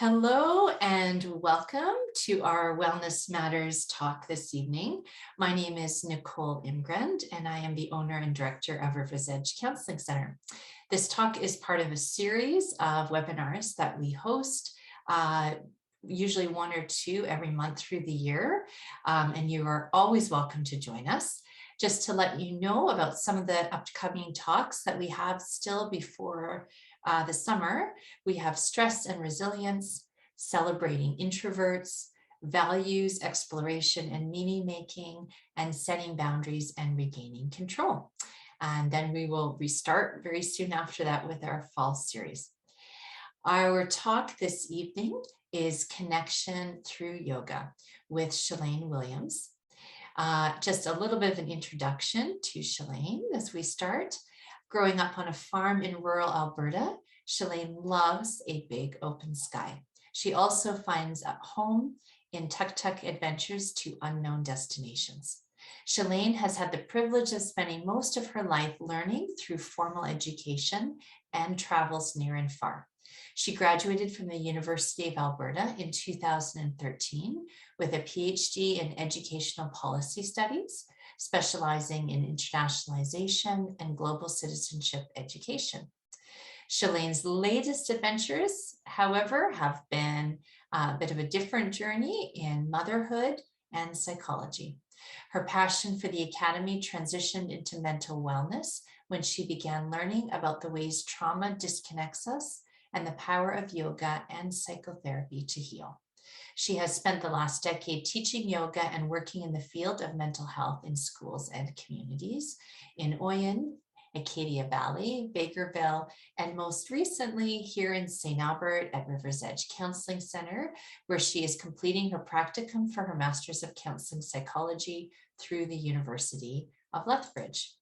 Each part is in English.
Hello and welcome to our Wellness Matters talk this evening. My name is Nicole Imgrand and I am the owner and director of River's Edge Counseling Center. This talk is part of a series of webinars that we host, usually one or two every month through the year, and you are always welcome to join us. Just to let you know about some of the upcoming talks that we have still before the summer, we have stress and resilience, celebrating introverts, values, exploration and meaning making, and setting boundaries and regaining control. And then we will restart very soon after that with our fall series. Our talk this evening is Connection Through Yoga with Shalane Williams. Just a little bit of an introduction to Shalane as we start. Growing up on a farm in rural Alberta, Shalane loves a big open sky. She also finds a home in tuk-tuk adventures to unknown destinations. Shalane has had the privilege of spending most of her life learning through formal education and travels near and far. She graduated from the University of Alberta in 2013 with a PhD in Educational Policy Studies, specializing in internationalization and global citizenship education. Shalane's latest adventures, however, have been a bit of a different journey in motherhood and psychology. Her passion for the Academy transitioned into mental wellness when she began learning about the ways trauma disconnects us and the power of yoga and psychotherapy to heal. She has spent the last decade teaching yoga and working in the field of mental health in schools and communities in Oyen, Acadia Valley, Bakerville, and most recently here in St. Albert at River's Edge Counseling Center, where she is completing her practicum for her Master's of Counseling Psychology through the University of Lethbridge.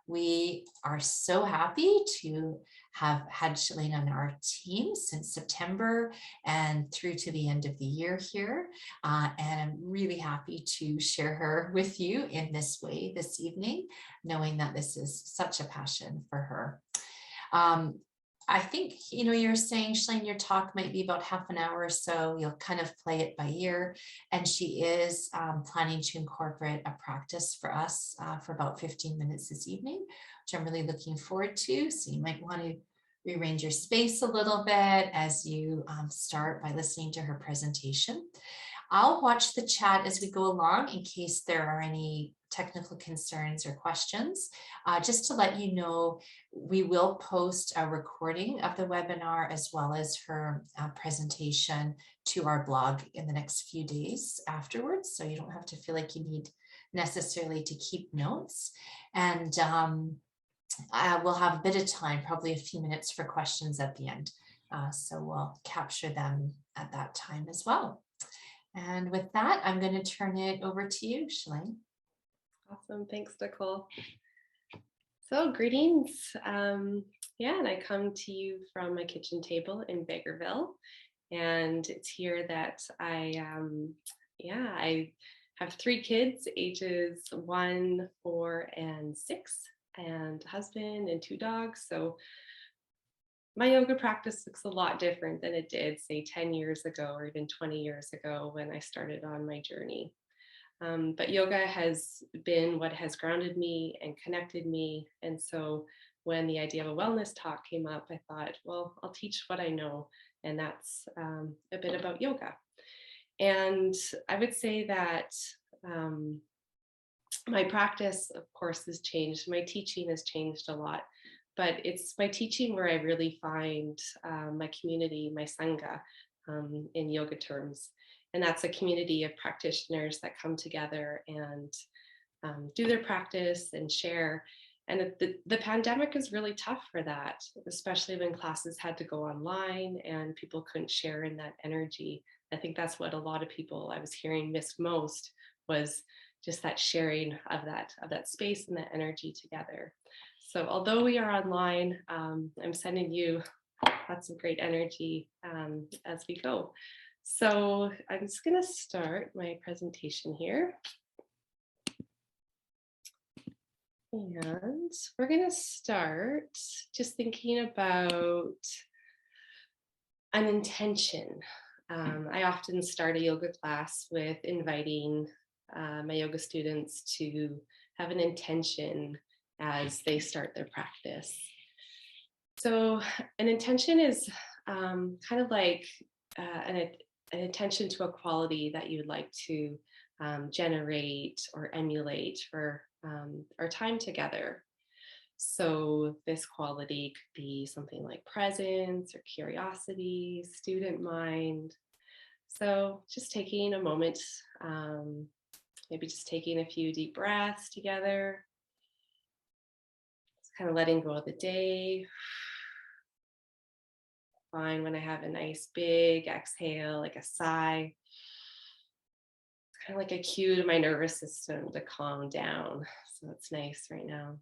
We are so happy to have had Shalane on our team since September and through to the end of the year here. And I'm really happy to share her with you in this way this evening, knowing that this is such a passion for her. I think, you're saying, Shalane, your talk might be about half an hour or so. You'll kind of play it by ear. And she is planning to incorporate a practice for us for about 15 minutes this evening, which I'm really looking forward to. So you might want to rearrange your space a little bit as you start by listening to her presentation. I'll watch the chat as we go along in case there are any technical concerns or questions. Just to let you know, we will post a recording of the webinar as well as her presentation to our blog in the next few days afterwards. So you don't have to feel like you need necessarily to keep notes. And we'll have a bit of time, probably a few minutes for questions at the end. So we'll capture them at that time as well. And with that, I'm going to turn it over to you, Shalane. Awesome. Thanks, Nicole. So greetings. And I come to you from my kitchen table in Bakerville. And it's here that I have 3 kids, ages 1, 4, and 6, and a husband and 2 dogs. So my yoga practice looks a lot different than it did, say, 10 years ago or even 20 years ago when I started on my journey. But yoga has been what has grounded me and connected me. And so when the idea of a wellness talk came up, I thought, well, I'll teach what I know. And that's a bit about yoga. And I would say that my practice, of course, has changed. My teaching has changed a lot. But it's my teaching where I really find my community, my Sangha, in yoga terms. And that's a community of practitioners that come together and do their practice and share. And the pandemic is really tough for that, especially when classes had to go online and people couldn't share in that energy. I think that's what a lot of people I was hearing missed most, was just that sharing of that space and that energy together. So although we are online, I'm sending you lots of great energy as we go. So I'm just going to start my presentation here. And we're going to start just thinking about An intention. I often start a yoga class with inviting my yoga students to have an intention as they start their practice. So, an intention is kind of like an intention to a quality that you would like to generate or emulate for our time together. So, this quality could be something like presence or curiosity, student mind. So, just taking a moment, um, maybe just taking a few deep breaths together, just kind of letting go of the day. Fine when I have a nice big exhale, like a sigh. It's kind of like a cue to my nervous system to calm down. So, it's nice right now.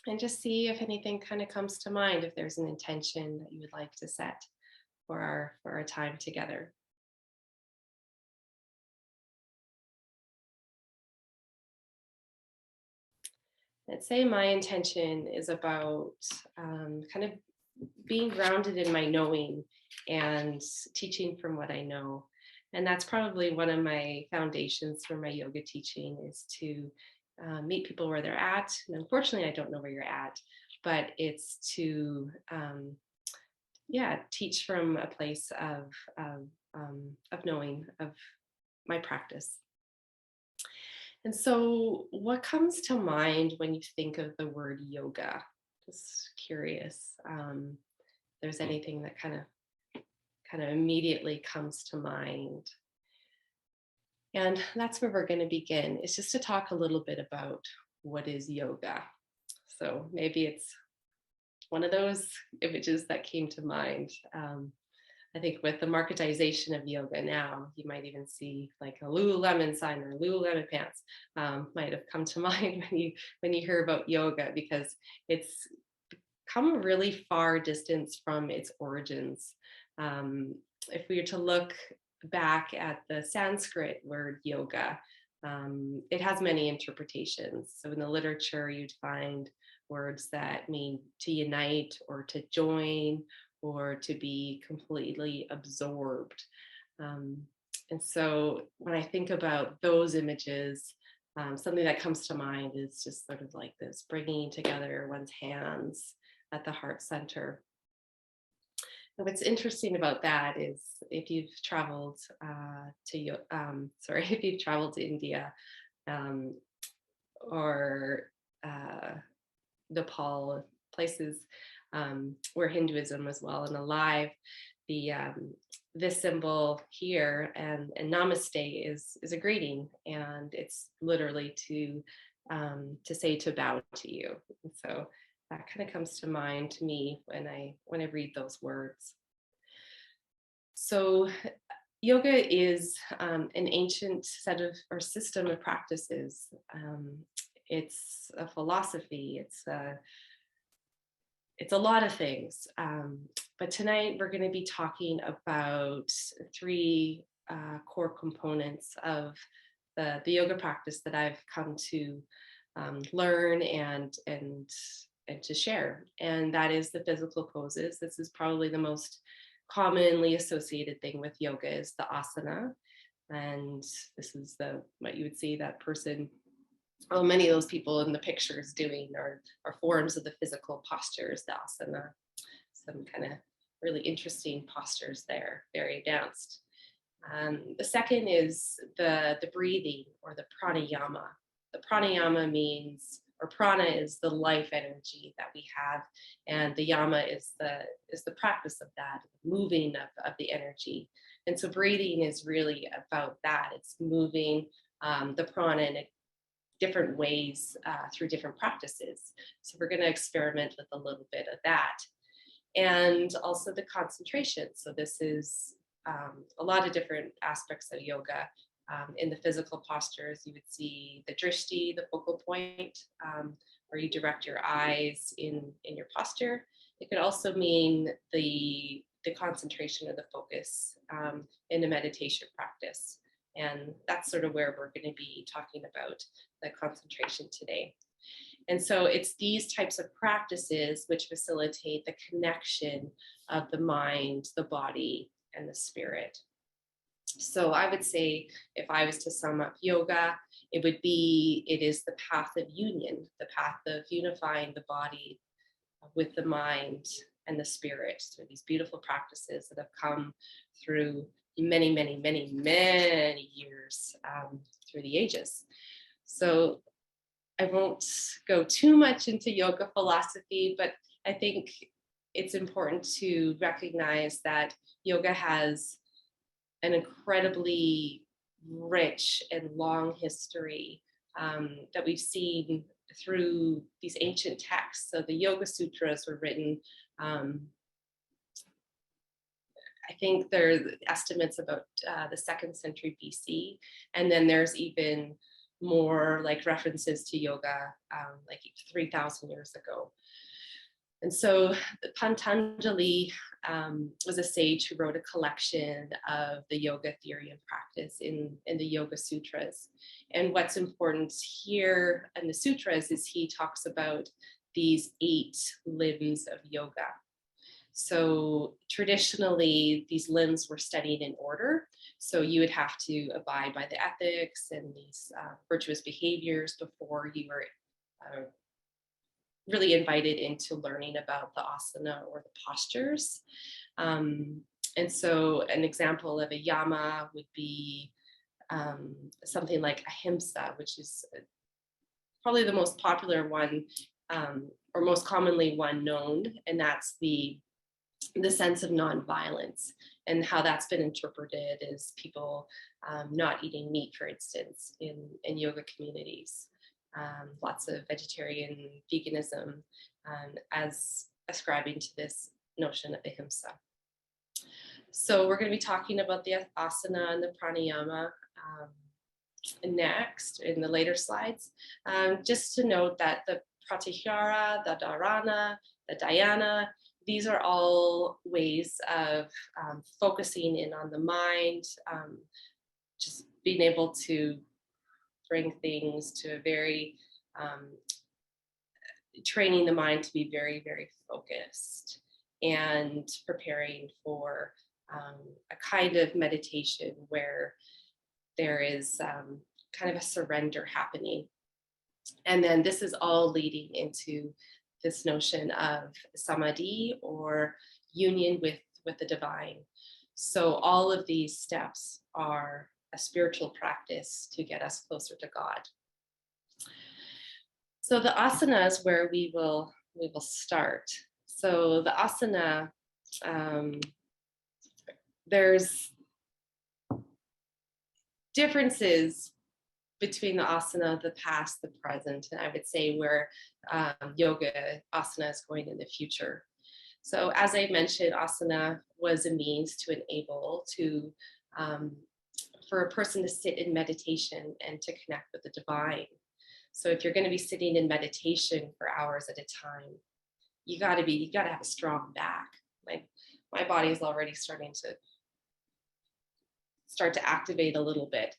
And just see if anything kind of comes to mind, if there's an intention that you would like to set for our time together. Let's say my intention is about kind of being grounded in my knowing and teaching from what I know. And that's probably one of my foundations for my yoga teaching is to meet people where they're at. And unfortunately, I don't know where you're at, but it's to yeah, teach from a place of knowing of my practice. And so, what comes to mind when you think of the word yoga? Just curious. If there's anything that kind of immediately comes to mind. And that's where we're going to begin. Is just to talk a little bit about what is yoga. So maybe it's one of those images that came to mind. I think with the marketization of yoga now, you might even see like a Lululemon sign or Lululemon pants might have come to mind when you hear about yoga because it's come a really far distance from its origins. Um, if we were to look back at the Sanskrit word yoga, it has many interpretations. So in the literature, you'd find words that mean to unite or to join or to be completely absorbed. Um, and so when I think about those images, something that comes to mind is just sort of like this bringing together one's hands at the heart center. And what's interesting about that is if you've traveled if you've traveled to India um, or uh, Nepal, places where Hinduism was well and alive, the this symbol here and Namaste is a greeting, and it's literally to say to bow to you. And so that kind of comes to mind to me when I read those words. So yoga is an ancient set of or system of practices. It's a philosophy. It's a lot of things. But tonight we're going to be talking about three core components of the yoga practice that I've come to learn and to share. And that is the physical poses. This is probably the most commonly associated thing with yoga is the asana. And this is what you would see that person, well, many of those people in the pictures doing are forms of the physical postures, the asana. Some kind of really interesting postures there, very advanced. The second is the breathing or the pranayama. The pranayama means, or prana is the life energy that we have, and the yama is the practice of that, moving of the energy. And so breathing is really about that. It's moving the prana in different ways through different practices. So we're going to experiment with a little bit of that. And also the concentration. So this is a lot of different aspects of yoga. In the physical postures, you would see the drishti, the focal point, where you direct your eyes in your posture. It could also mean the concentration or the focus in a meditation practice. And that's sort of where we're going to be talking about the concentration today. And so it's these types of practices which facilitate the connection of the mind, the body, and the spirit. So I would say, if I was to sum up yoga, it is the path of union, the path of unifying the body with the mind and the spirit through these beautiful practices that have come through many, many, many, many years through the ages. So I won't go too much into yoga philosophy, but I think it's important to recognize that yoga has an incredibly rich and long history that we've seen through these ancient texts. So the Yoga Sutras were written, I think there are estimates about the 2nd century BC. And then there's even more like references to yoga like 3,000 years ago. And so Patanjali was a sage who wrote a collection of the yoga theory and practice in the Yoga Sutras. And what's important here in the sutras is he talks about these 8 limbs of yoga. So traditionally, these limbs were studied in order. So you would have to abide by the ethics and these virtuous behaviors before you were really invited into learning about the asana or the postures. And so an example of a yama would be something like ahimsa, which is probably the most popular one or most commonly one known, and that's the sense of nonviolence, and how that's been interpreted as people not eating meat, for instance, in yoga communities. Lots of vegetarian veganism as ascribing to this notion of ahimsa. So we're going to be talking about the asana and the pranayama next in the later slides. Just to note that the pratyahara, the dharana, the dhyana, these are all ways of focusing in on the mind, just being able to bring things to a very, training the mind to be very, very focused and preparing for a kind of meditation where there is kind of a surrender happening. And then this is all leading into this notion of samadhi or union with the divine. So all of these steps are a spiritual practice to get us closer to God. So the asana is where we will start. So the asana, there's differences between the asana, the past, the present, and I would say where yoga asana is going in the future. So as I mentioned, asana was a means to enable for a person to sit in meditation and to connect with the divine. So if you're going to be sitting in meditation for hours at a time, you got to have a strong back. Like my body is already starting to activate a little bit.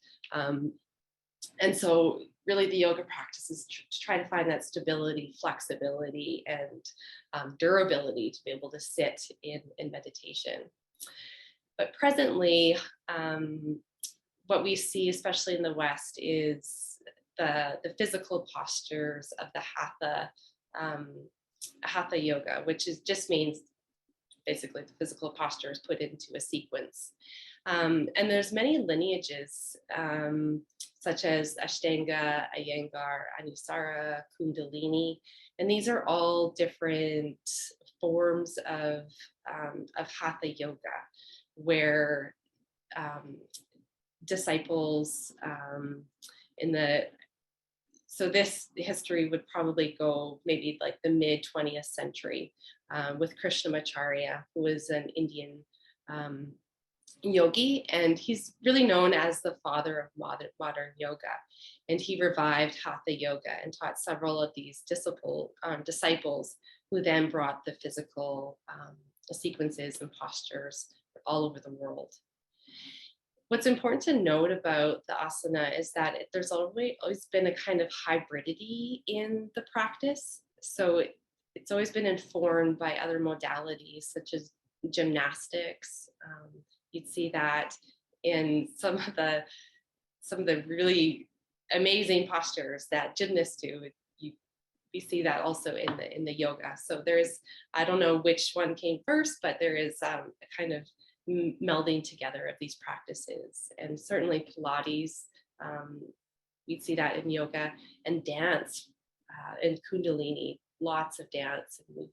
And so really the yoga practice is to try to find that stability, flexibility, and durability to be able to sit in meditation. But presently, what we see, especially in the West, is the physical postures of the hatha yoga, which just means basically the physical posture is put into a sequence. And there's many lineages, such as Ashtanga, Iyengar, Anusara, Kundalini, and these are all different forms of hatha yoga, where disciples so this history would probably go maybe like the mid 20th century with Krishnamacharya, who was an Indian yogi, and he's really known as the father of modern yoga. And he revived hatha yoga and taught several of these disciples, who then brought the physical sequences and postures all over the world. What's important to note about the asana is that there's always been a kind of hybridity in the practice. So it's always been informed by other modalities such as gymnastics. You'd see that in some of the really amazing postures that gymnasts do. We see that also in the yoga. So there's, I don't know which one came first, but there is a kind of melding together of these practices. And certainly Pilates, we'd see that in yoga, and dance and Kundalini, lots of dance and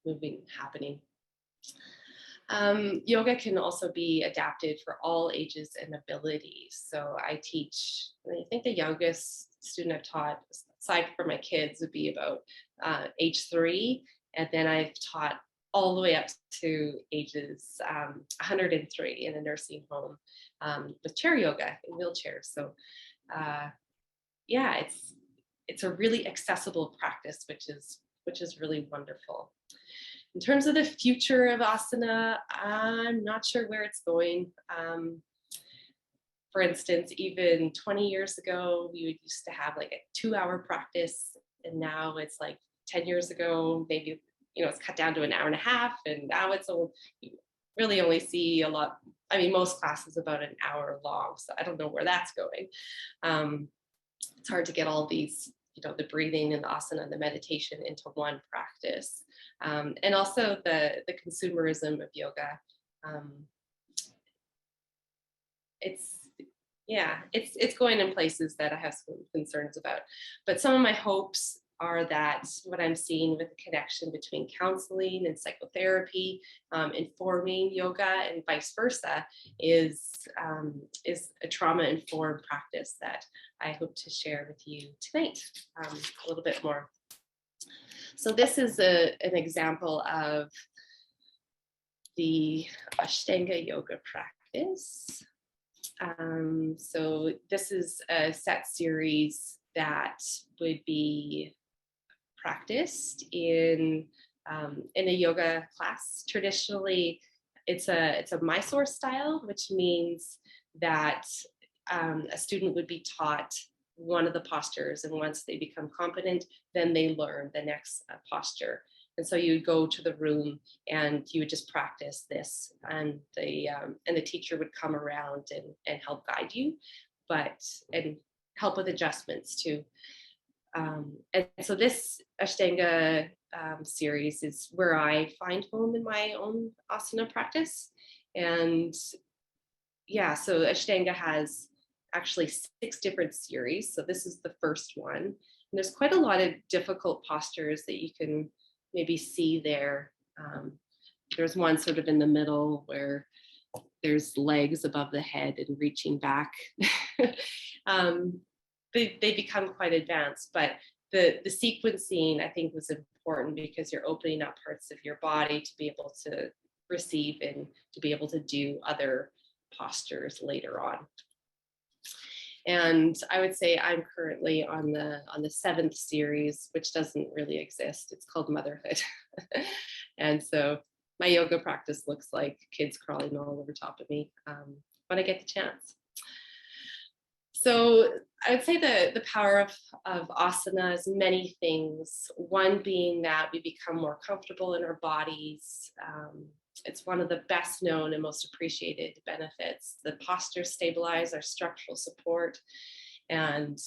moving happening. Yoga can also be adapted for all ages and abilities. So I think the youngest student I've taught, aside from my kids, would be about age 3. And then I've taught all the way up to ages 103 in a nursing home with chair yoga in wheelchairs. So yeah, it's a really accessible practice, which is really wonderful. In terms of the future of asana, I'm not sure where it's going. For instance, even 20 years ago, we used to have like a 2-hour practice, and now it's like 10 years ago, maybe, it's cut down to an hour and a half, and now you really only see a lot. I mean, most classes about an hour long, so I don't know where that's going. It's hard to get all these, the breathing and the asana and the meditation into one practice. And also the consumerism of yoga. It's going in places that I have some concerns about. But some of my hopes are that what I'm seeing with the connection between counseling and psychotherapy, informing yoga and vice versa, is a trauma-informed practice that I hope to share with you tonight a little bit more. So this is an example of the Ashtanga yoga practice. So this is a set series that would be practiced in a yoga class. Traditionally, it's a Mysore style, which means that a student would be taught one of the postures, and once they become competent, then they learn the next posture. And so you would go to the room and you would just practice this, and the teacher would come around and help guide you, and help with adjustments too. And so this Ashtanga series is where I find home in my own asana practice. And yeah, so Ashtanga has actually 6 different series. So this is the first one. And there's quite a lot of difficult postures that you can maybe see there. There's one sort of in the middle where there's legs above the head and reaching back. They become quite advanced, but the sequencing, I think, was important because you're opening up parts of your body to be able to receive and to be able to do other postures later on. And I would say I'm currently on the 7th series, which doesn't really exist. It's called Motherhood. And so my yoga practice looks like kids crawling all over top of me when I get the chance. So I would say the power of asana is many things. One being that we become more comfortable in our bodies. It's one of the best known and most appreciated benefits. The posture stabilize our structural support, and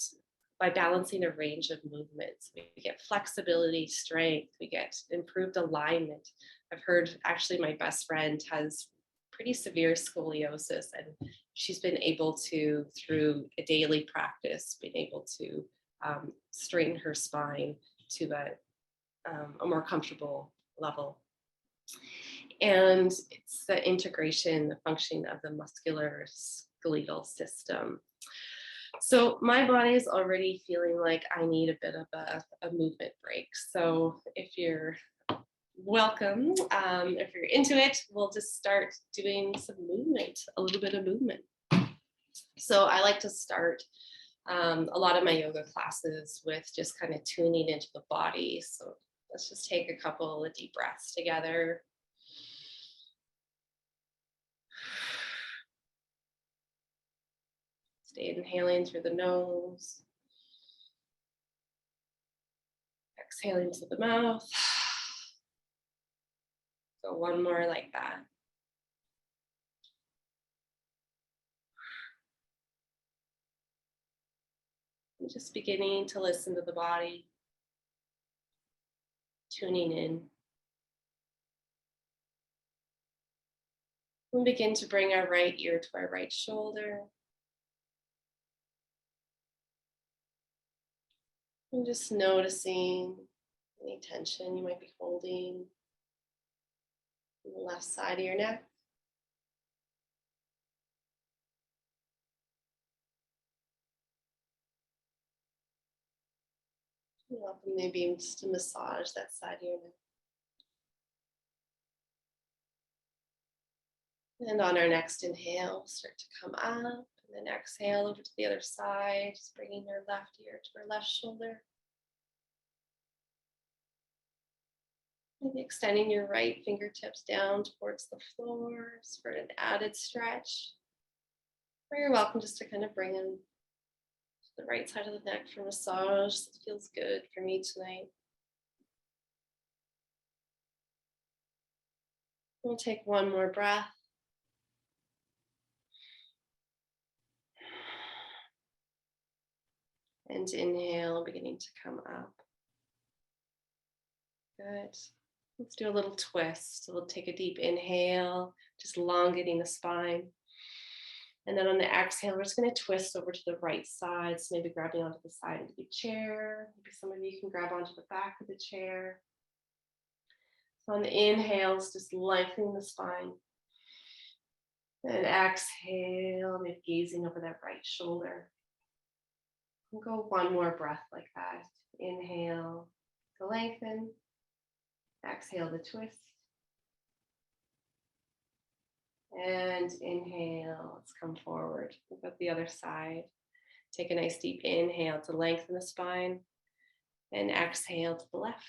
by balancing a range of movements, we get flexibility, strength, we get improved alignment. I've heard, actually, my best friend has pretty severe scoliosis, and she's been able to, through a daily practice, been able to straighten her spine to a more comfortable level. And it's the integration, the functioning of the muscular skeletal system. So my body is already feeling like I need a bit of a movement break. So if you're welcome, if you're into it, we'll just start doing some movement, a little bit of movement. So I like to start a lot of my yoga classes with just kind of tuning into the body. So let's just take a couple of deep breaths together. Stay inhaling through the nose. Exhaling through the mouth. So one more like that. And just beginning to listen to the body, tuning in. And begin to bring our right ear to our right shoulder. And just noticing any tension you might be holding on the left side of your neck. And often maybe just to massage that side of your neck. And on our next inhale, start to come up, and then exhale over to the other side, just bringing your left ear to our left shoulder. Maybe extending your right fingertips down towards the floor for an added stretch. Or you're welcome just to kind of bring in to the right side of the neck for massage. This feels good for me tonight. We'll take one more breath. And inhale, beginning to come up. Good. Let's do a little twist. So we'll take a deep inhale, just elongating the spine. And then on the exhale, we're just going to twist over to the right side. So maybe grabbing onto the side of the chair. Maybe some of you can grab onto the back of the chair. So on the inhales, just lengthening the spine. And exhale, maybe gazing over that right shoulder. We'll go one more breath like that. Inhale to lengthen. Exhale to twist. And inhale, let's come forward. We'll go to the other side. Take a nice deep inhale to lengthen the spine. And exhale to the left.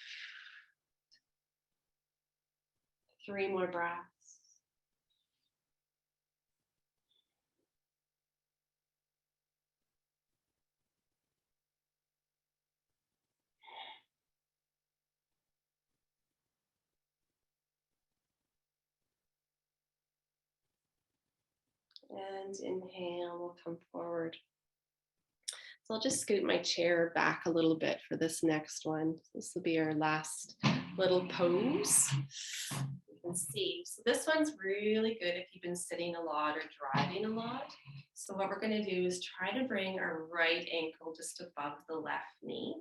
3 more breaths. And inhale, we'll come forward. So I'll just scoot my chair back a little bit for this next one. This will be our last little pose. You can see. So this one's really good if you've been sitting a lot or driving a lot. So what we're going to do is try to bring our right ankle just above the left knee.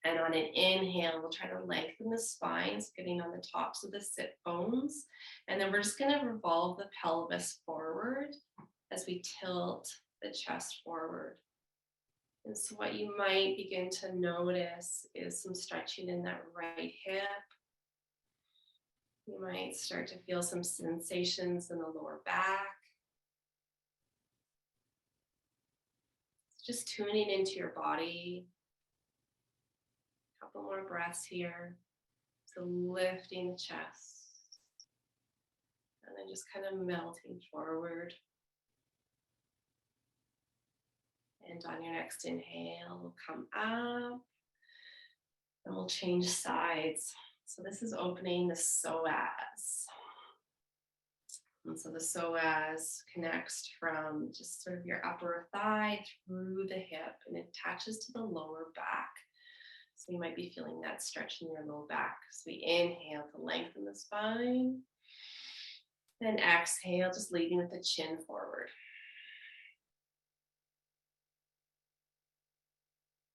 And on an inhale, we'll try to lengthen the spines, getting on the tops of the sit bones. And then we're just going to revolve the pelvis forward as we tilt the chest forward. And so what you might begin to notice is some stretching in that right hip. You might start to feel some sensations in the lower back. Just tuning into your body. Couple more breaths here. So lifting the chest. And then just kind of melting forward. And on your next inhale, we'll come up. And we'll change sides. So this is opening the psoas. And so the psoas connects from just sort of your upper thigh through the hip and it attaches to the lower back. So you might be feeling that stretch in your low back. So we inhale to lengthen the spine. Then exhale, just leading with the chin forward.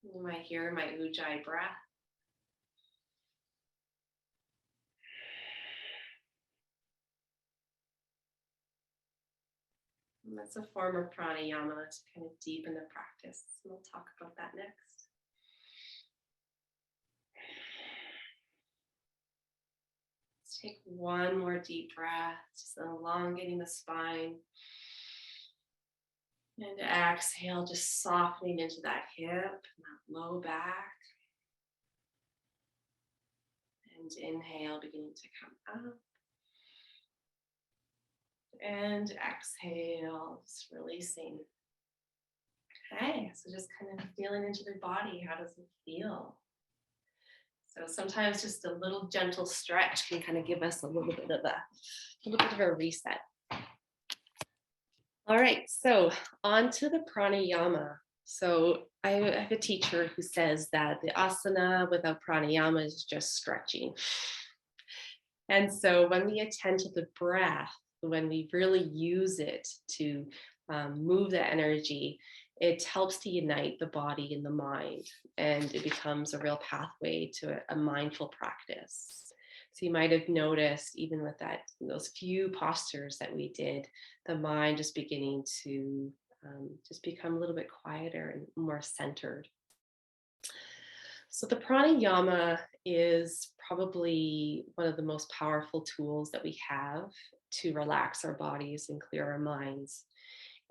You might hear my ujjayi breath. And that's a form of pranayama to kind of deepen the practice. And we'll talk about that next. Let's take one more deep breath, just elongating the spine. And exhale, just softening into that hip, that low back. And inhale, beginning to come up. And exhale, just releasing. Okay, so just kind of feeling into their body. How does it feel? So sometimes just a little gentle stretch can kind of give us a little bit of a reset. All right, so on to the pranayama. So I have a teacher who says that the asana without pranayama is just stretching. And so when we attend to the breath, when we really use it to move the energy, it helps to unite the body and the mind, and it becomes a real pathway to a mindful practice. So you might have noticed, even with those few postures that we did, the mind just beginning to just become a little bit quieter and more centered. So the pranayama is probably one of the most powerful tools that we have to relax our bodies and clear our minds.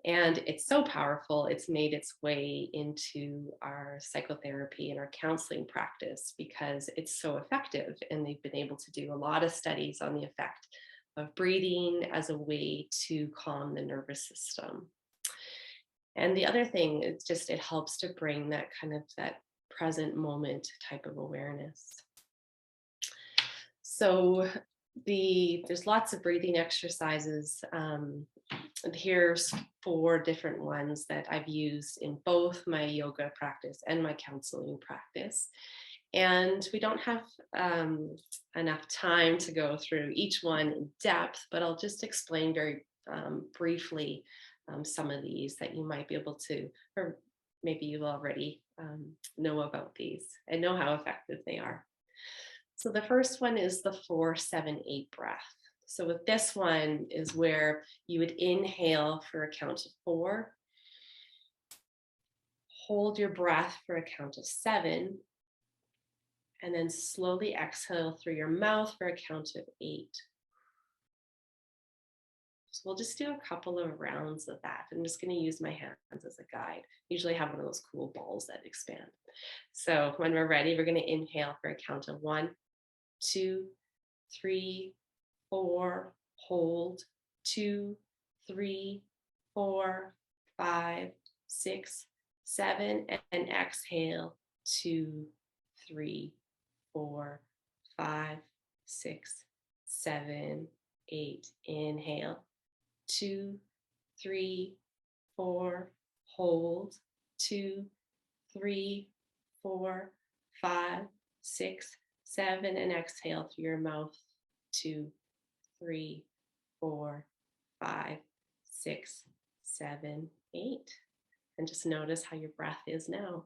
And it's so powerful, it's made its way into our psychotherapy and our counseling practice because it's so effective. And they've been able to do a lot of studies on the effect of breathing as a way to calm the nervous system. And the other thing is just it helps to bring that present moment type of awareness. So there's lots of breathing exercises. Here's 4 different ones that I've used in both my yoga practice and my counseling practice. And we don't have enough time to go through each one in depth, but I'll just explain very briefly some of these that you might be able to, or maybe you already know about these and know how effective they are. So the first one is the 4-7-8 breath. So with this one is where you would inhale for a count of 4, hold your breath for a count of 7, and then slowly exhale through your mouth for a count of 8. So we'll just do a couple of rounds of that. I'm just going to use my hands as a guide. Usually have one of those cool balls that expand. So when we're ready, we're going to inhale for a count of 1, 2, 3, 4, hold, 2, 3, 4, 5, 6, 7, and exhale, 2, 3, 4, 5, 6, 7, 8. Inhale, 2, 3, 4, hold, 2, 3, 4, 5, 6, 7, and exhale through your mouth, 2, 3, 4, 5, 6, 7, 8. And just notice how your breath is now.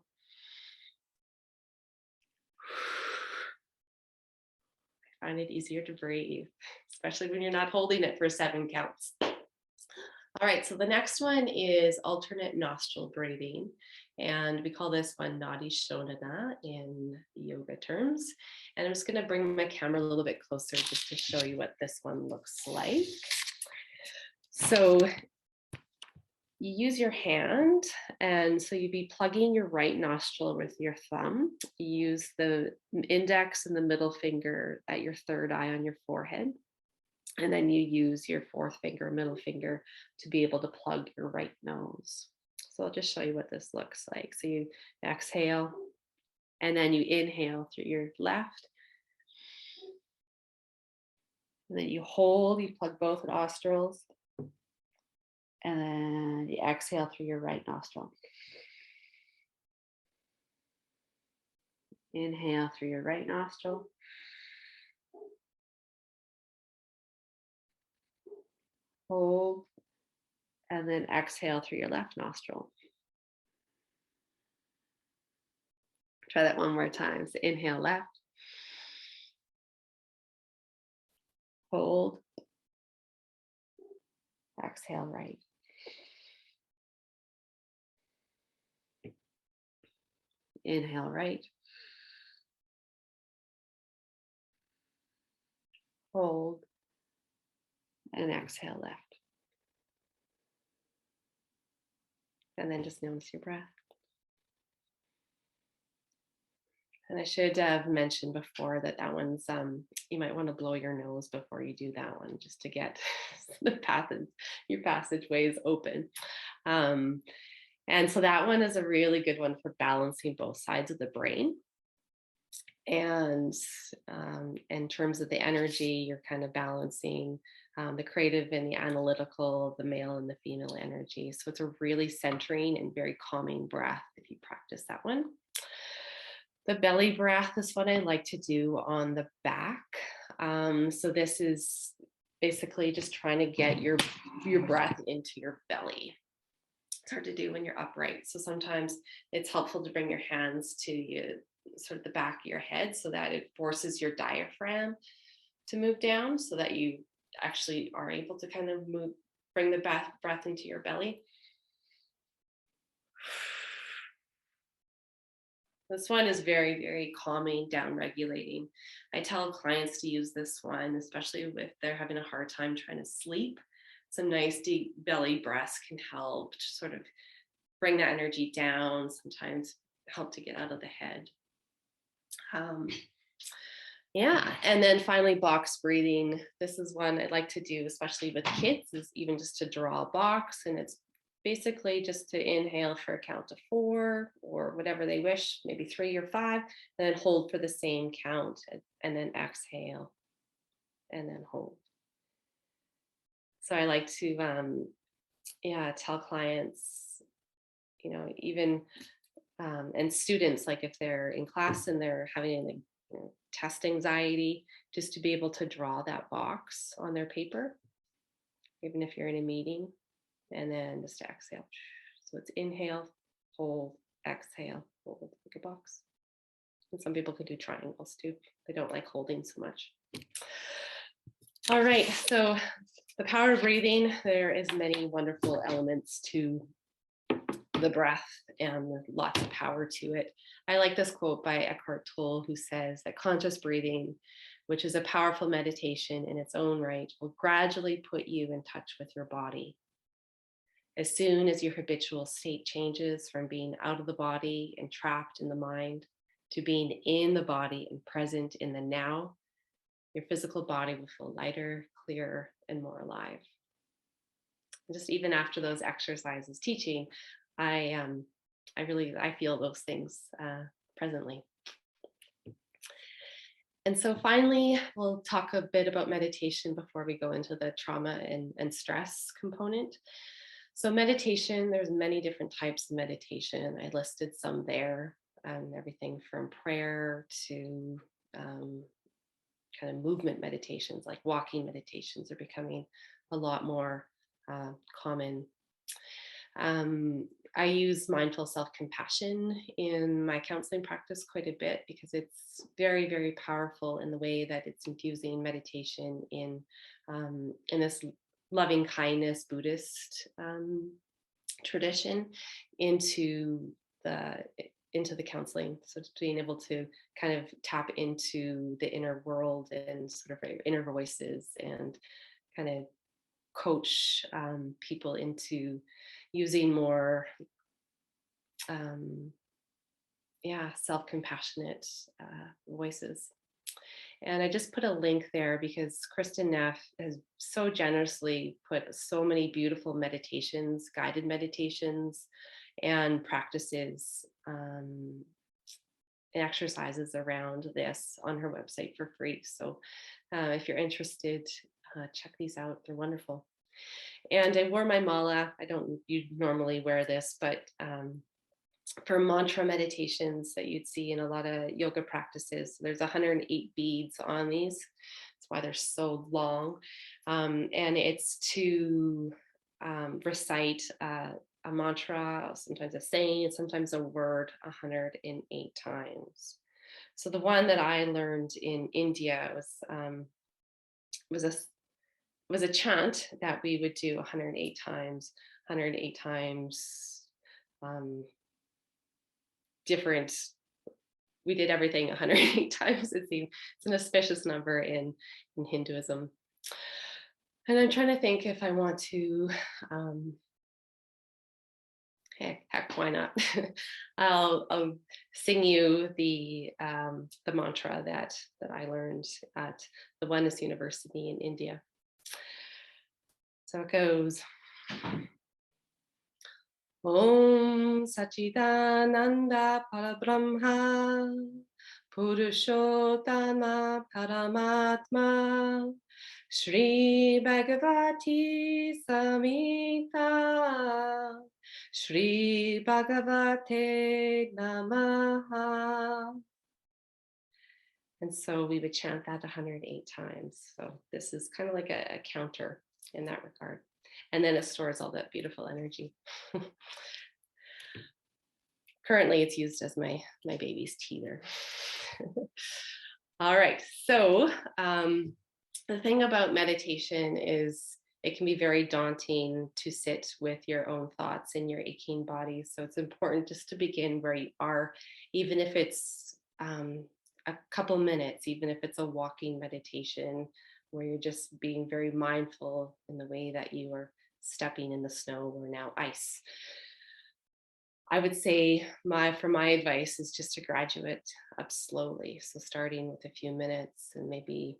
I find it easier to breathe, especially when you're not holding it for 7 counts. All right, so the next one is alternate nostril breathing. And we call this one Nadi Shodhana in yoga terms. And I'm just going to bring my camera a little bit closer just to show you what this one looks like. So you use your hand, and so you'd be plugging your right nostril with your thumb. You use the index and the middle finger at your third eye on your forehead. And then you use your 4th finger, middle finger, to be able to plug your right nose. So I'll just show you what this looks like. So you exhale, and then you inhale through your left. And then you hold, you plug both nostrils. And then you exhale through your right nostril. Inhale through your right nostril. Hold, and then exhale through your left nostril. Try that one more time. So inhale left. Hold. Exhale right. Inhale right. Hold. And exhale left. And then just notice your breath. And I should have mentioned before that one's, you might want to blow your nose before you do that one, just to get your passageways open. And so that one is a really good one for balancing both sides of the brain. And in terms of the energy, you're kind of balancing the creative and the analytical, the male and the female energy. So it's a really centering and very calming breath if you practice that one. The belly breath is what I like to do on the back. So this is basically just trying to get your breath into your belly. It's hard to do when you're upright. So sometimes it's helpful to bring your hands to you, sort of the back of your head, so that it forces your diaphragm to move down, so that you actually are able to kind of bring the breath into your belly. This one is very, very calming, down regulating. I tell clients to use this one, especially if they're having a hard time trying to sleep. Some nice deep belly breaths can help to sort of bring that energy down, sometimes help to get out of the head. Yeah, and then finally box breathing. This is one I like to do, especially with kids, is even just to draw a box, and it's basically just to inhale for a count of 4 or whatever they wish, maybe 3 or 5, and then hold for the same count, and then exhale and then hold. So I like to tell clients, even and students, like if they're in class and they're having test anxiety, just to be able to draw that box on their paper, even if you're in a meeting, and then just to exhale. So it's inhale, hold, exhale, hold, like a box. And some people could do triangles too. They don't like holding so much. All right, so the power of breathing, there is many wonderful elements to the breath and lots of power to it. I like this quote by Eckhart Tolle, who says that conscious breathing, which is a powerful meditation in its own right, will gradually put you in touch with your body. As soon as your habitual state changes from being out of the body and trapped in the mind to being in the body and present in the now, your physical body will feel lighter, clearer, and more alive. Just even after those exercises teaching, I feel those things presently. And so finally, we'll talk a bit about meditation before we go into the trauma and stress component. So meditation, there's many different types of meditation. I listed some there, everything from prayer to kind of movement meditations, like walking meditations are becoming a lot more common. I use mindful self-compassion in my counseling practice quite a bit because it's very, very powerful in the way that it's infusing meditation in this loving kindness Buddhist tradition into the counseling. So just being able to kind of tap into the inner world and sort of inner voices and kind of coach people into using more self-compassionate voices. And I just put a link there because Kristen Neff has so generously put so many beautiful meditations, guided meditations, and practices and exercises around this on her website for free. So if you're interested, check these out. They're wonderful. And I wore my mala. I don't normally wear this, but for mantra meditations that you'd see in a lot of yoga practices, there's 108 beads on these. That's why they're so long. And it's to recite a mantra, sometimes a saying, and sometimes a word 108 times. So the one that I learned in India was a chant that we would do 108 times, 108 times. Different, we did everything 108 times. It's an auspicious number in Hinduism. And I'm trying to think if I want to, heck, why not? I'll sing you the mantra that I learned at the Oneness University in India. So it goes. Om Sachidananda Parabrahma Purushottama Paramatma Shri Bhagavati Samhita Shri Bhagavate Namaha. And so we would chant that 108 times. So this is kind of like a counter in that regard. And then it stores all that beautiful energy. Currently, it's used as my baby's teether. All right. So the thing about meditation is it can be very daunting to sit with your own thoughts in your aching body. So it's important just to begin where you are, even if it's a couple minutes, even if it's a walking meditation where you're just being very mindful in the way that you are stepping in the snow or now ice. I would say my advice is just to graduate up slowly. So starting with a few minutes and maybe,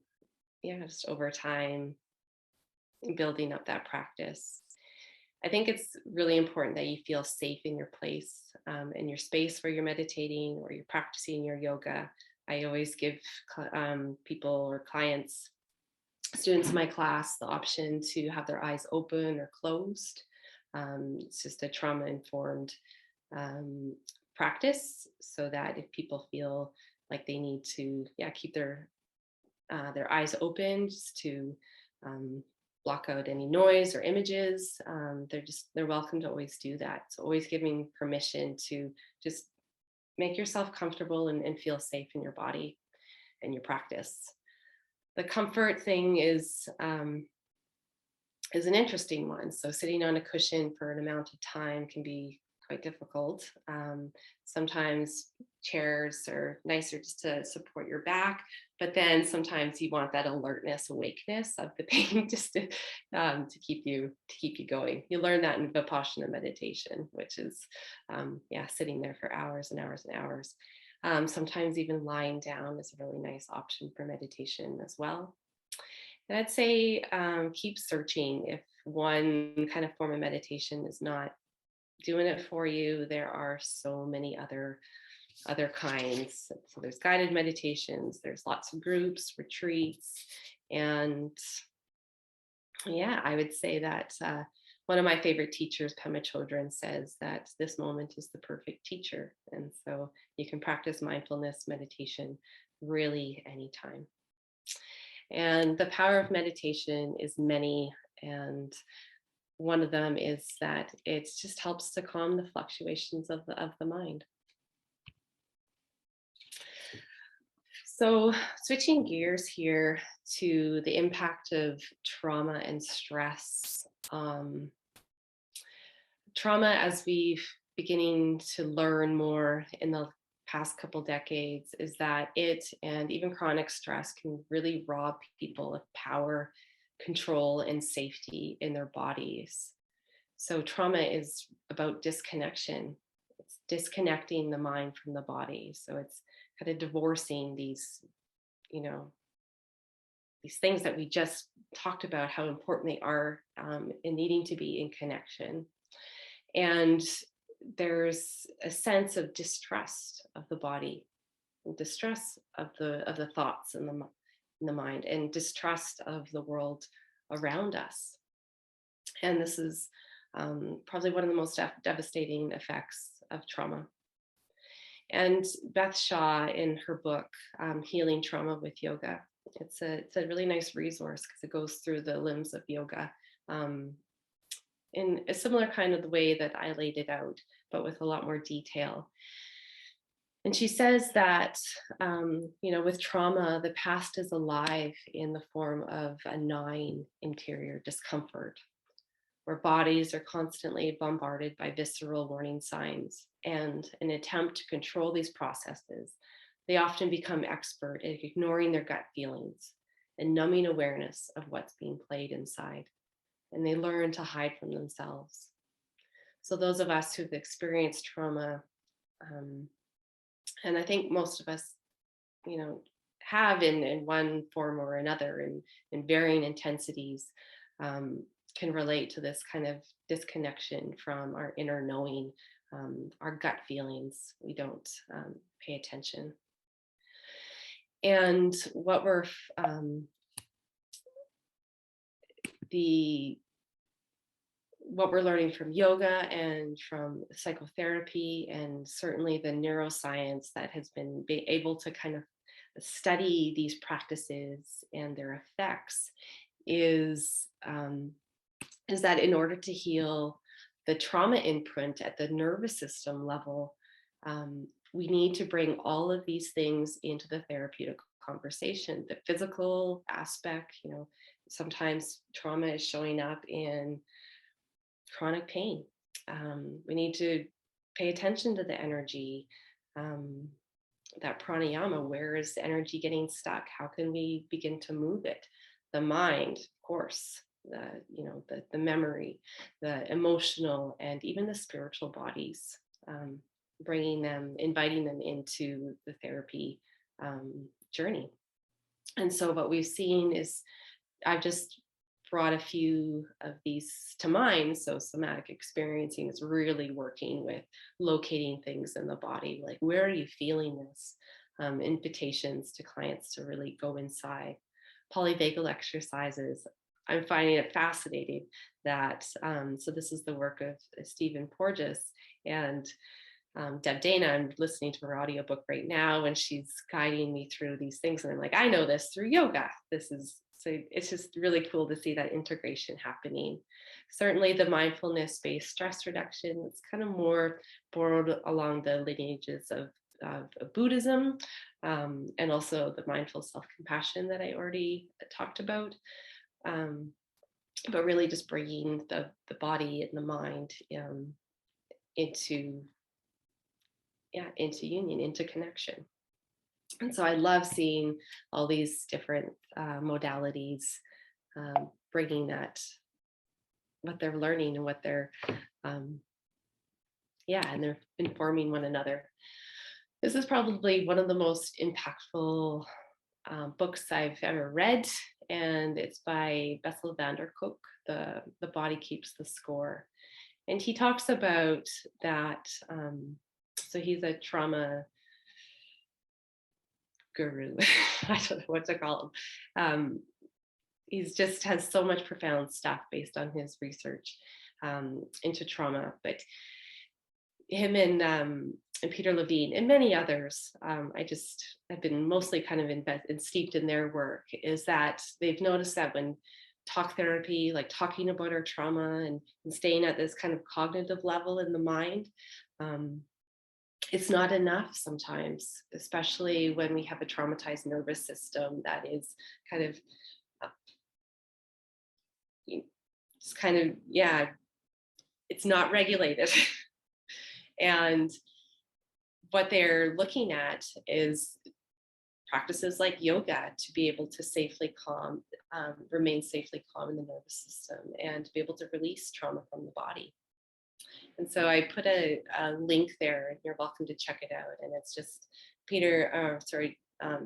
just over time, building up that practice. I think it's really important that you feel safe in your place, in your space where you're meditating or you're practicing your yoga. I always give people or clients, students in my class, the option to have their eyes open or closed. It's just a trauma-informed practice, so that if people feel like they need to, keep their eyes open, just to block out any noise or images, they're welcome to always do that. So always giving permission to just make yourself comfortable and feel safe in your body and your practice. The comfort thing is an interesting one. So sitting on a cushion for an amount of time can be quite difficult. Sometimes chairs are nicer just to support your back, but then sometimes you want that alertness, awakeness of the pain just to keep you going. You learn that in Vipassana meditation, which is sitting there for hours and hours and hours. Sometimes even lying down is a really nice option for meditation as well. And I'd say keep searching. If one kind of form of meditation is not doing it for you, there are so many other kinds. So there's guided meditations, there's lots of groups, retreats, and I would say that one of my favorite teachers, Pema Chodron, says that this moment is the perfect teacher. And so you can practice mindfulness meditation really anytime. And the power of meditation is many, and one of them is that it just helps to calm the fluctuations of the mind. So switching gears here to the impact of trauma and stress. Trauma, as we've beginning to learn more in the past couple decades, is that it and even chronic stress can really rob people of power, control, and safety in their bodies. So trauma is about disconnection. It's disconnecting the mind from the body. So it's kind of divorcing these things that we just talked about, how important they are in needing to be in connection. And there's a sense of distrust of the body, distrust of the thoughts in the mind, and distrust of the world around us. And this is probably one of the most devastating effects of trauma. And Beth Shaw, in her book, Healing Trauma with Yoga, it's a really nice resource because it goes through the limbs of yoga in a similar kind of the way that I laid it out, but with a lot more detail. And she says that, with trauma, the past is alive in the form of a gnawing interior discomfort, where bodies are constantly bombarded by visceral warning signs. And in an attempt to control these processes, they often become expert at ignoring their gut feelings and numbing awareness of what's being played inside. And they learn to hide from themselves. So those of us who've experienced trauma, and I think most of us, have in one form or another in varying intensities, can relate to this kind of disconnection from our inner knowing, our gut feelings. We don't pay attention. And the what we're learning from yoga and from psychotherapy, and certainly the neuroscience that has been able to kind of study these practices and their effects, is that in order to heal the trauma imprint at the nervous system level, we need to bring all of these things into the therapeutic conversation. The physical aspect, sometimes trauma is showing up in chronic pain. We need to pay attention to the energy, that pranayama. Where is the energy getting stuck? How can we begin to move it? The mind, of course, the memory, the emotional, and even the spiritual bodies, inviting them into the therapy journey. And so what we've seen is, I've just brought a few of these to mind. So somatic experiencing is really working with locating things in the body, like where are you feeling this? Invitations to clients to really go inside. Polyvagal exercises, I'm finding it fascinating that, so this is the work of Stephen Porges and Deb Dana. I'm listening to her audiobook right now, and she's guiding me through these things. And I'm like, I know this through yoga. So it's just really cool to see that integration happening. Certainly the mindfulness-based stress reduction, it's kind of more borrowed along the lineages of Buddhism, and also the mindful self-compassion that I already talked about. But really just bringing the body and the mind into union, into connection. And so I love seeing all these different modalities, bringing that, what they're learning and what they're, and they're informing one another. This is probably one of the most impactful books I've ever read, and it's by Bessel van der Kolk, The Body Keeps the Score. And he talks about that, so he's a trauma guru. I don't know what to call him. He's just has so much profound stuff based on his research into trauma. But him and Peter Levine and many others, I've been mostly kind of steeped in their work, is that they've noticed that when talk therapy, like talking about our trauma and staying at this kind of cognitive level in the mind, it's not enough sometimes, especially when we have a traumatized nervous system that is kind of, it's not regulated. And what they're looking at is practices like yoga to be able to safely remain safely calm in the nervous system and to be able to release trauma from the body. And so I put a link there, and you're welcome to check it out. And it's just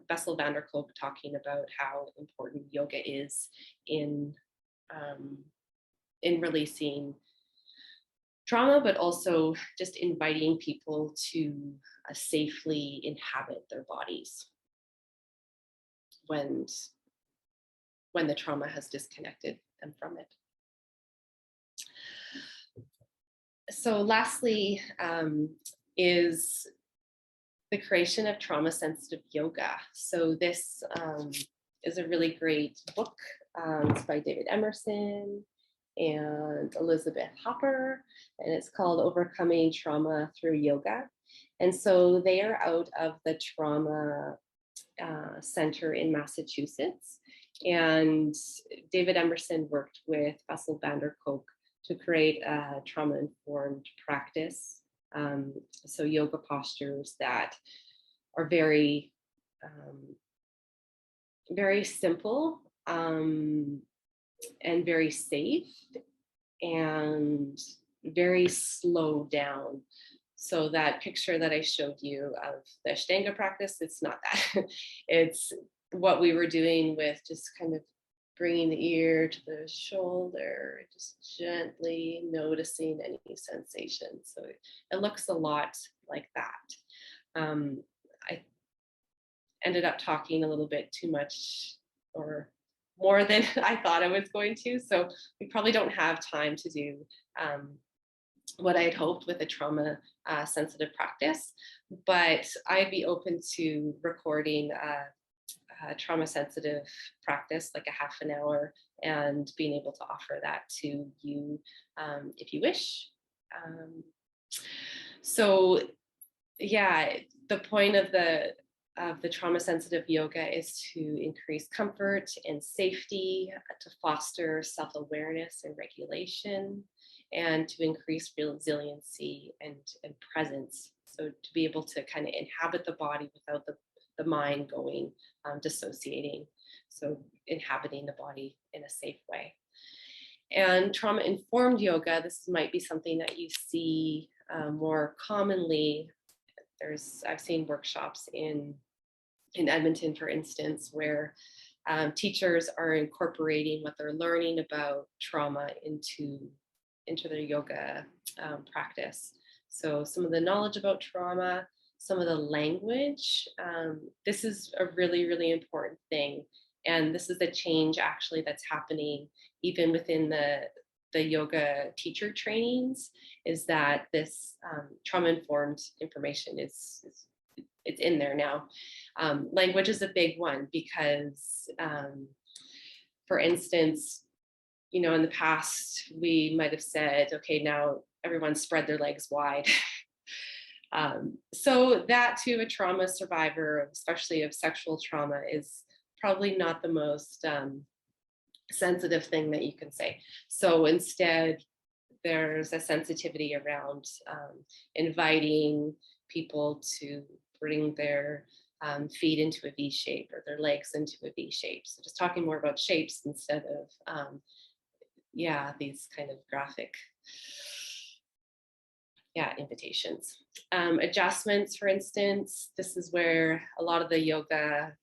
Bessel van der Kolk talking about how important yoga is in releasing trauma, but also just inviting people to safely inhabit their bodies when the trauma has disconnected them from it. So lastly, is the creation of trauma sensitive yoga. So this is a really great book. It's by David Emerson and Elizabeth Hopper, and it's called Overcoming Trauma Through Yoga. And so they are out of the trauma center in Massachusetts. And David Emerson worked with Bessel van der Kolk to create a trauma-informed practice. So yoga postures that are very, very simple and very safe and very slow down. So that picture that I showed you of the Ashtanga practice, it's not that. It's what we were doing with just kind of bringing the ear to the shoulder, just gently noticing any sensation. So it looks a lot like that. I ended up talking a little bit too much or more than I thought I was going to. So we probably don't have time to do what I had hoped with a trauma sensitive practice, but I'd be open to recording a trauma sensitive practice, like a half an hour, and being able to offer that to you if you wish. So yeah, the point of the trauma sensitive yoga is to increase comfort and safety, to foster self-awareness and regulation, and to increase resiliency and presence. So to be able to kind of inhabit the body without the mind going dissociating. So inhabiting the body in a safe way. And trauma informed yoga, this might be something that you see more commonly. I've seen workshops in Edmonton, for instance, where teachers are incorporating what they're learning about trauma into their yoga practice. So some of the knowledge about trauma, some of the language, this is a really, really important thing. And this is the change actually that's happening even within the yoga teacher trainings, is that this trauma-informed information it's in there now. Language is a big one because, for instance, in the past, we might have said, okay, now everyone spread their legs wide. So that to a trauma survivor, especially of sexual trauma, is probably not the most sensitive thing that you can say. So instead, there's a sensitivity around inviting people to bring their feet into a V shape or their legs into a V shape. So just talking more about shapes instead of, these kind of graphic, invitations. Adjustments, for instance, this is where a lot of the yoga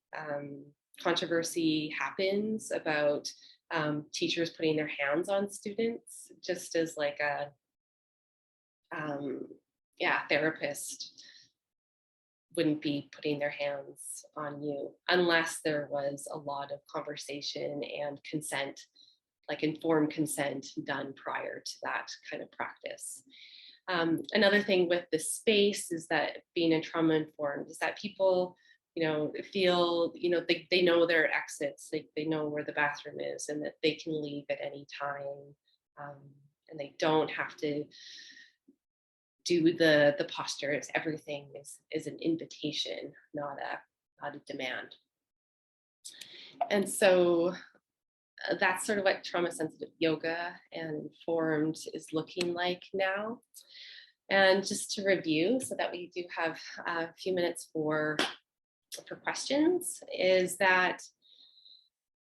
controversy happens about teachers putting their hands on students, just as like a therapist wouldn't be putting their hands on you unless there was a lot of conversation and consent, like informed consent done prior to that kind of practice. Another thing with the space is that being in trauma informed is that people feel, they know their exits, they know where the bathroom is and that they can leave at any time, and they don't have to do the postures. Everything is an invitation, not a demand. And so that's sort of what trauma sensitive yoga and informed is looking like now. And just to review, so that we do have a few minutes for questions, is that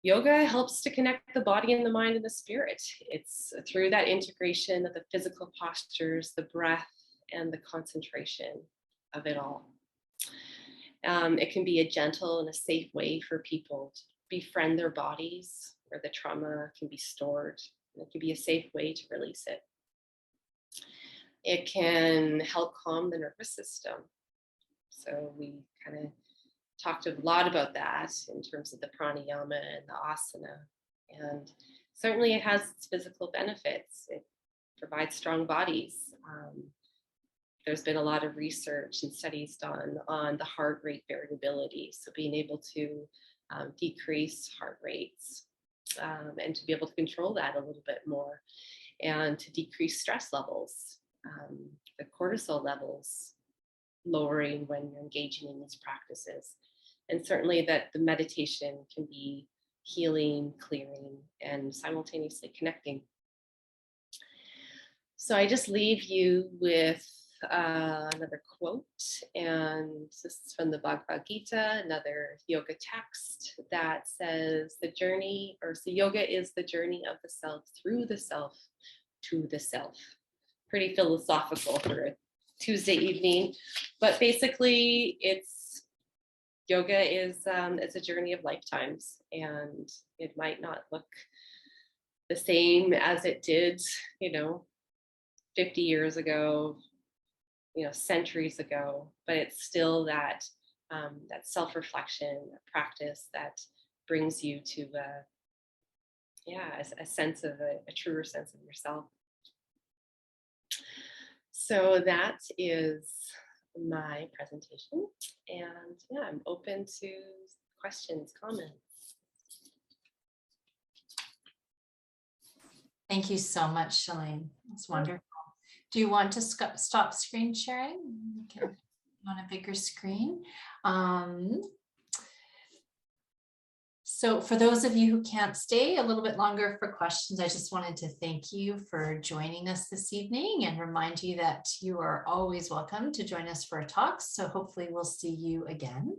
yoga helps to connect the body and the mind and the spirit. It's through that integration of the physical postures, the breath, and the concentration of it all. It can be a gentle and a safe way for people to befriend their bodies where the trauma can be stored. And it can be a safe way to release it. It can help calm the nervous system. So we kind of talked a lot about that in terms of the pranayama and the asana. And certainly it has its physical benefits. It provides strong bodies. There's been a lot of research and studies done on the heart rate variability. So being able to decrease heart rates and to be able to control that a little bit more, and to decrease stress levels, the cortisol levels lowering when you're engaging in these practices. And certainly that the meditation can be healing, clearing, and simultaneously connecting. So I just leave you with another quote, and this is from the Bhagavad Gita, another yoga text that says yoga is the journey of the self through the self to the self. Pretty philosophical for a Tuesday evening, but basically it's yoga is it's a journey of lifetimes, and it might not look the same as it did, you know, 50 years ago, you know, centuries ago, but it's still that self-reflection practice that brings you to a sense of a truer sense of yourself. So that is my presentation, and yeah, I'm open to questions, comments. Thank you so much, Shalene. That's wonderful. Do you want to stop screen sharing? Okay. On a bigger screen. So for those of you who can't stay a little bit longer for questions, I just wanted to thank you for joining us this evening and remind you that you are always welcome to join us for a talk. So hopefully we'll see you again.